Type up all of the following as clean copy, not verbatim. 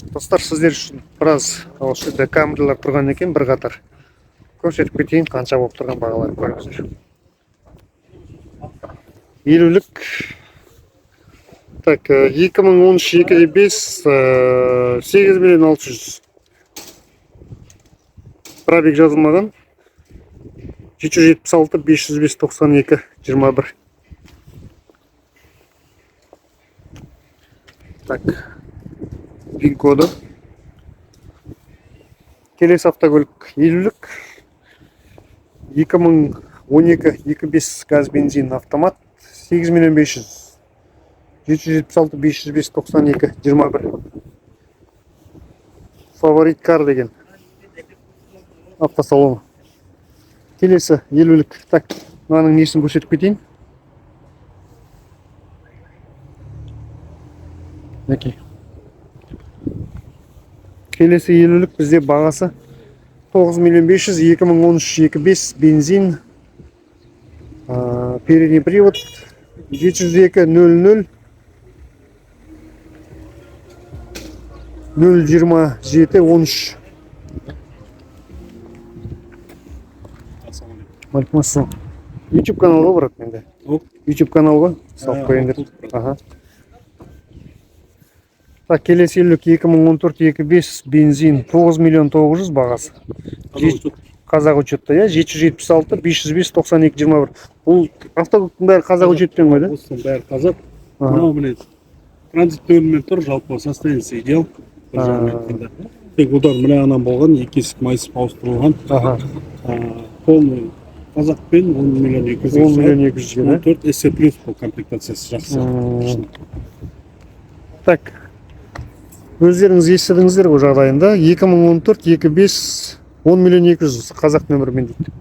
Достар, сіздер үшін біраз осы жерде камералар тұрған екен, бір қатар. Көрсетіп кетейін, қанша болып тұрған бағалар көріңіздер. Елулік. Так, 2013-2.5 8 миллион 600. Пробег жазылмаған. 776 505 92 21. Так. Пин коды. Келесі автокөлік елулік. 2012 2.5 газ бензин автомат 8 миллион 500. 776 505 92 21. Фаворит кар деген автосалон. Келесі елулік. Так, мынаның несін көрсетіп кетейін. Неке. Келесі елулік бізде бағасы 9 миллион 500, 2013 2.5 бензин, передний привод, 702 00 027 13. Малькмасын. YouTube каналға барады менде. YouTube каналға салып қойыңдар. Ага. Так, келесі елік 2014 2.5 бензин 9 миллион 900 бағасы. Қазақ учетта, я 776 505 92 21. Бұл автокөліктің бәрі қазақ учетпен ғой, да? Осының бәрі қазақ. Мынау міне транзит бөліммен тұр, жалпы состояниесі идеал. Тек удар міне анан болған, екі есік майысып ауыстырылған. Полный қазақпен 10 миллион 200. 10 миллион 200, 14 SE плюс бұл комплектациясы жақсы. Так. Өздеріңіз естідіңіздер ғой жағдайында 2014 2.5 10 миллион 200 қазақ нөмірмен дейді.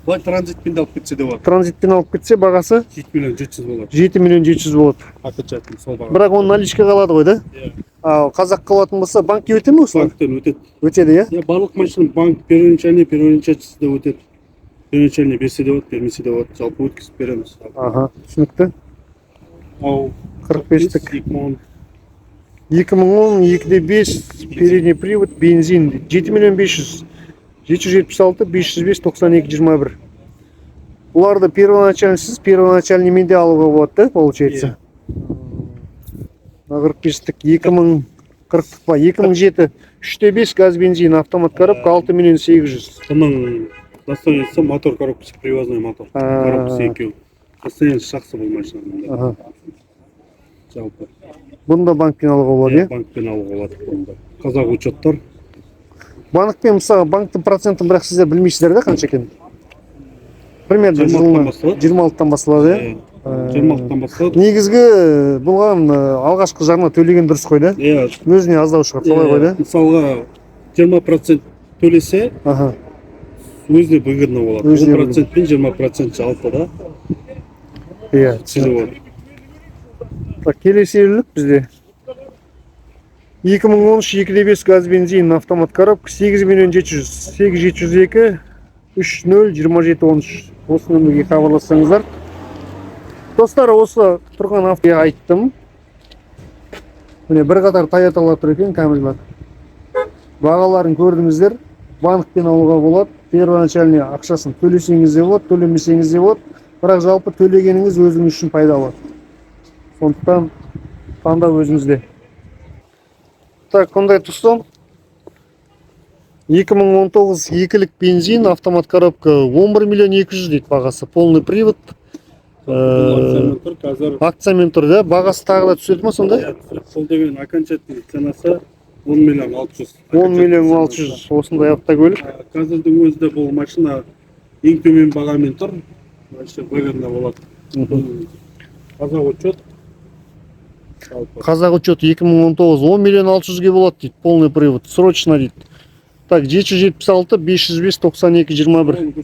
Бұлай транзитпен алып кетсе де болады. Транзитпен алып кетсе бағасы 7 миллион 700 болады. 7 миллион 700 болады. Окончательно сол баға. Бірақ оны наличка қалады ғой, да? Ал қазақ қалатын болса банкке өте ме осылар? Банктен өтеді. Өтеді, я? Барлық машина банк первоначальный да өтеді. Первоначальный берсе де болады, бермесе де болады. Жалпы өткізіп береміз. Ага, түсінікті. Ал 45-тік. 2010 2.5 передний привод бензин 7 миллион 500 776 505 92 21. Бұларды первоначальный менде алуға болады, да, получается? 45-тік 2040 па 2007 3.5 газ бензин автомат коробка 6 миллион 800. Бұның достоинствосы мотор коробкасы привозной мотор. Коробкасы екеу. Достоинствосы жақсы бұл машинаның. Жалпы. Бұнда банкпен алуға болады, Банкпен алуға болады. Қазақ учеттар. Банкпен, мысалы, банктың процентін бірақ сіздер білмейсіздер, да, қанша екен? Примерно 26-тан басталады, 26-тан басталады. Негізгі бұлған алғашқы жарна төлеген дұрыс қой, да? Өзіне аздау шығар, солай қой, да? Мысалға 20% төлесе, өзіне выгодно болады. 10% пен 20% жалпы, да? Түсініп. Келесі елілік бізде 2013 2.5 газ бензин автомат коробка 8 миллион 700 8702 30 27 13. Осы нөмірге хабарлассаңыздар. Достар, осы тұрған автоға айттым. Міне бір қатар Toyotалар тұр екен, Камрилар. Бағаларын көрдіңіздер. Банкпен алуға болады. Первоначальный ақшасын төлесеңіз де болады, төлемесеңіз де болады. Бірақ жалпы төлегеніңіз өзіңіз үшін пайдалы. Сондықтан таңдау өзіңізде. Так, ондай тұстан 2019 2-лік бензин автомат коробка 11 миллион 200 дейді бағасы. Полный привод. Акциямен тұр, да? Бағасы тағы да түседі ма сонда? Сол деген окончательный ценасы 10 миллион 600. 10 миллион 600 осындай автокөлік. Қазірдің өзінде бұл машина ең төмен бағамен тұр. Вообще выгодно болады. Қазақ учет. Қазақ учет 2019 10 миллион 600-ге болады дейді, полный привод, срочно дейді. Так, 776 505 92 21.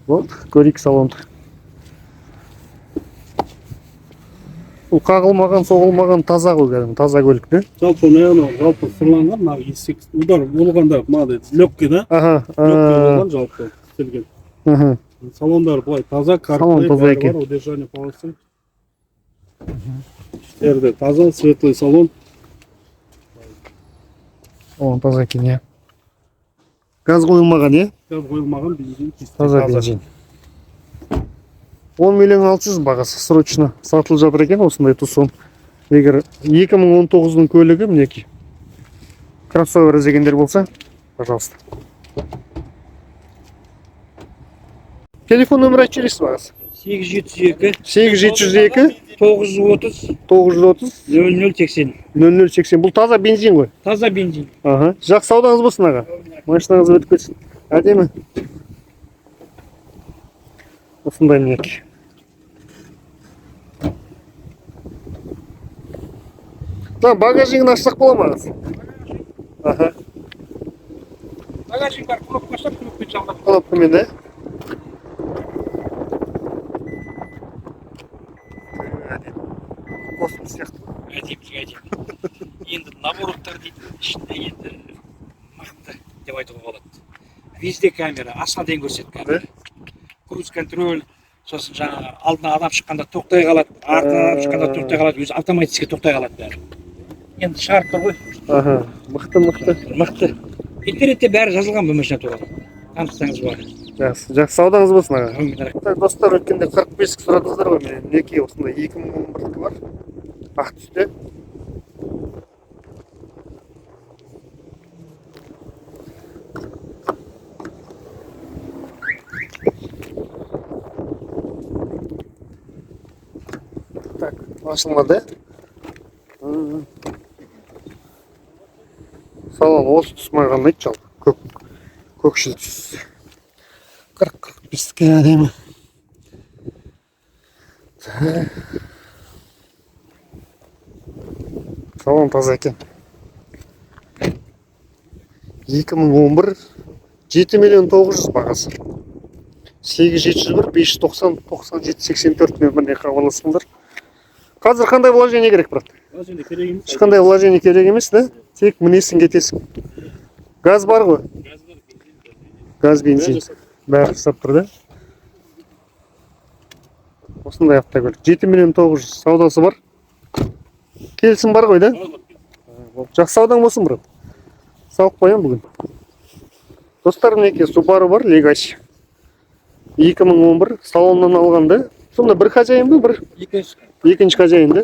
Вот, көрейік салонды. Бұл қағылмаған, соғылмаған таза ғой, кәдімгі таза көлік, да? Жалпы жалпы сырланған, мына есек удар болғанда мынандай легкий, да? Легкий болған жалпы істелген. Салондар былай таза, салон таза екен. Удержание полосы. Таза, светлый салон. О, таза екен, иә. Газ қойылмаған, иә? Газ қойылмаған бензин. Таза бензин. 10 миллион 600 бағасы срочно сатылып жатыр екен осындай Тусон. Егер 2019-ның көлігі мінеки кроссовер іздегендер болса, пожалуйста. Телефон нөмірі айтып жібересіз бағасы? 802 8702 930 930 0080. 0080. Бұл таза бензин ғой. Таза бензин. Ага. Жақсы саудаңыз болсын аға. Машинаңыз өтіп кетсін. Әдемі. Осындай мінеки. Багажнигін ашсақ бола ма? Аха. Багажник бар, кнопка бассақ, кнопкамен жалғап. Кнопкамен, да? Космос сияқты. Әдемі. Енді набороттар дейді, ішінде енді мықты деп айтуға болады. Везде камера, астына дейін көрсетеді камера. Круз контроль, сосын жаңағы алдына адам шыққанда тоқтай қалады, артынан адам шыққанда тоқтай қалады, өзі автоматически тоқтай қалады бәрі. Енді шығарып тұр ғой. Аха, мықты. Интернетте бәрі жазылған бұл машина туралы. Танысаңыз бар. Жақсы саудаңыз болсын аға. Әумин, рахмет. Достар, өткенде 45 сұрадыңыздар ғой, менен мінеки осындай 2011-кі бар. Ақ түсте. Так, ашылмады. Салон осы түс маған ұнайды жалпы. Көкшіл түс. 40-45-ке әдемі. Салон таза екен. 2011 7 миллион 900 бағасы. 8701 590 97 84 нөміріне хабарласыңдар. Қазір қандай вложение керек, брат? Вложение керек емес. Ешқандай вложение керек емес, да? Тек мінесің кетесің. Газ бар ғой? Газ, бензин. Бәрі жасап тұр, да? Осындай автокөлік. 7 миллион 900 саудасы бар. Келісім бар ғой, да? Жақсы саудаң болсын, брат. Сауық қоям бүгін. Достар, мінеки Subaru бар, Legacy. 2011 салоннан алғанды. Сонда бір хозяин ба, бір? Екінші хозяин, да?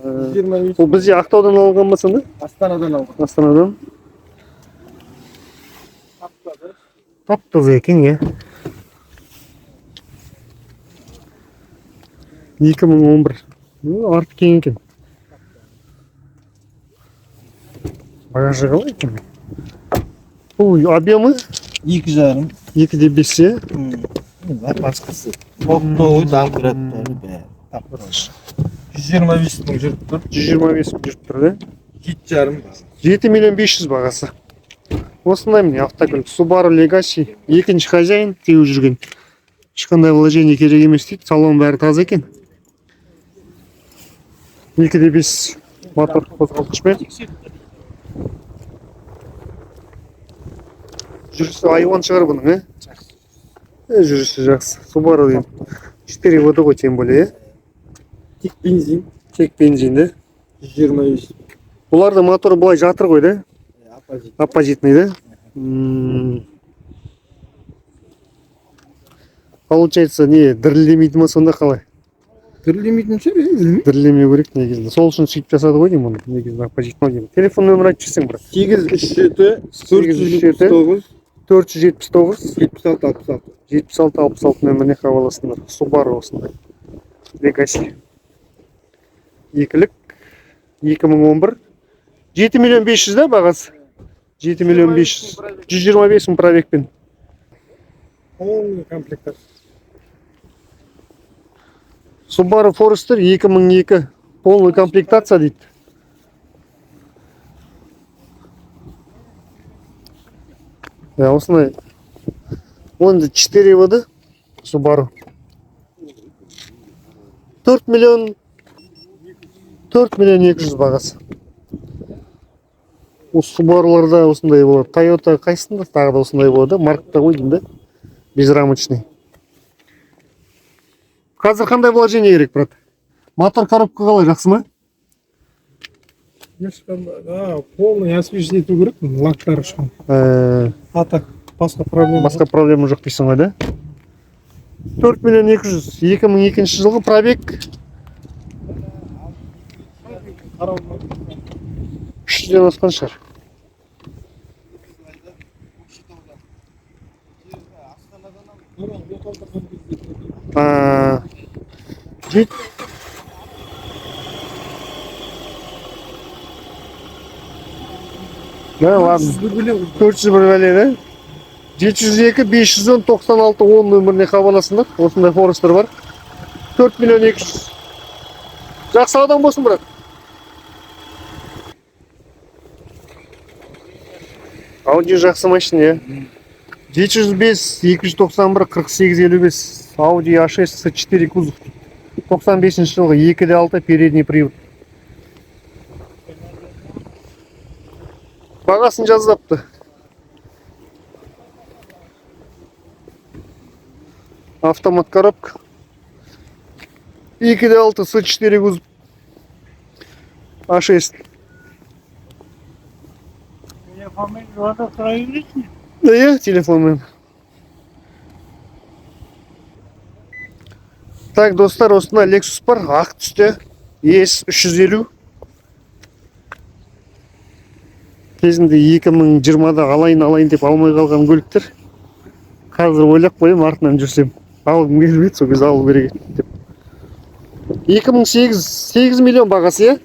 23. Бұл бізде Ақтаудан алған ба сонда? Астанадан алған. Астанадан. Тап-таза екен, иә. 2011. Арты кең екен. Багажы қалай екен? Ой, объемы? 2,5. 2,5. Басқасы. Тоқтауы, дампыраттары бәрі. 125 мың жүріп тұр. 125 мың жүріп тұр, да? 7,5 бар. 7 миллион 500 бағасы. Осындай міне автокөлік. Subaru Legacy. Екінші хозяин теуіп жүрген. Ешқандай вложение керек емес дейді. Салон бәрі таза екен. 2,5 мотор қозғалтқышпен. Жүрісі айуан шығар бұның, жүрісі жақсы. Subaru дейм. 4 воды ғой, тем более, Тек бензин. Тек бензин, да? 125. Бұларды моторы былай жатыр ғой, да? Оппозит. Оппозитный, да? Получается, не, дірілдемейді ма сонда қалай? Дірілдемейтін шығар, білмеймін. Дірілдемеу керек негізінде. Сол үшін сөйтіп жасады ғой деймін, негізінде оппозитный деймін. Телефон нөмір айтып жіберсең, брат. 837 479 479 76 66. 76-66 нөміріне хабарласыңдар. Subaru осындай. Legacy. Екілік. 2011. 7 миллион 500, да, бағасы? 7 миллион 500. 125 мың пробегпен. Полный комплектация. Subaru Forester 2002. Полный комплектация дейді. Осындай. Онда 4 воды Subaru. 4 миллион 200 бағасы. Осы Subaru'ларда осындай болады. Toyota қайсында тағы да осындай болады. Маркта ғой деймін, да? Безрамочный. Қазір қандай вложение керек, брат? Мотор коробка қалай, жақсы ма? Полный освежить ету керек, лактары шығын. А так, басқа проблема. Басқа проблема жоқ дейсің ғой, да? 4 миллион 200, 2002 жылғы пробег. 300-ден асқан шығар. Да, ладно. 400 бір бәле, да? 702 510 96 10 нөміріне хабарласыңдар. Осындай Форестер бар. 4 миллион 200. Жақсы адам болсын, брат. Audi жақсы машина, я. 705 291 4855 Audi A6 C4 кузов. 95 жылғы 2.6 передний привод. Бағасын жазапты. Автомат коробка. 2.6 C4 кузов. A6. Да, я телефонмен. Так, достар, осында Lexus бар, ақ түсте. ES 350. Кезінде 2020-да алайын деп алмай қалған көліктер. Қазір ойлап қойым, артынан жүрсем. Алғым келмейді, сол кезде алу керек деп. 2008 8 миллион бағасы, я?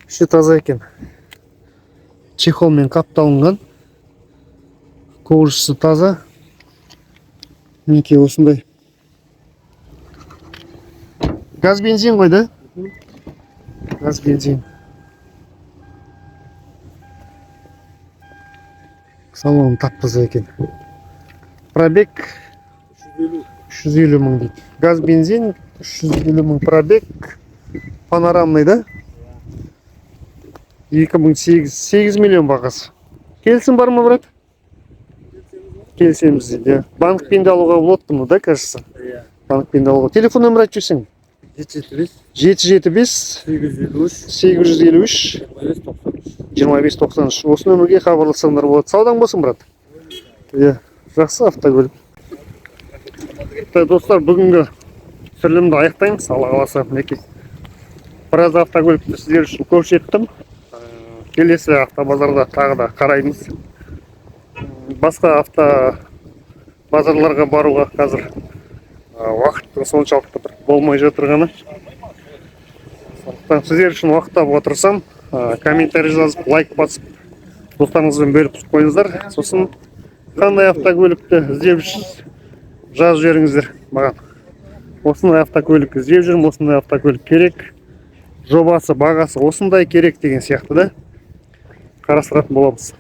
Үші таза екен. Чехолмен қапталынған. Ковыршысы таза. Мінекей осындай. Газ бензин ғой, да? Газ бензин. Салон тап-таза екен. Пробег 350 мың дейді. Газ бензин 350 мың пробег. Панорамный, да? 2008 8 миллион бағасы. Келісім бар ма, брат? Келісеміз дейді. Банкпен де алуға болады мұны, да, кажется? Банкпен де алуға. Телефон нөмір айтып жүрсең? 775 853 2593. Осы нөмірге хабарлассаңдар болады. Саудаң болсын, брат. Жақсы автокөлік. Достар, бүгінгі түсірілімді аяқтаймыз. Алла қаласа, мінекей. Біраз автокөлікті сіздер үшін көрсеттім. Келесі автобазарда тағы да қараймыз. Басқа автобазарларға баруға қазір уақыт соншалықты бір болмай жатыр ғана. Сондықтан сіздер үшін уақыт тауып отырсам, комментарий жазып, лайк басып, достарыңызбен бөліп қойыңыздар. Сосын қандай автокөлікті іздеп жүрсіз, жазып жіберіңіздер маған. Осындай автокөлік іздеп жүрмін, осындай автокөлік керек. Жобасы, бағасы осындай керек деген сияқты, да? Қарастыратын боламыз.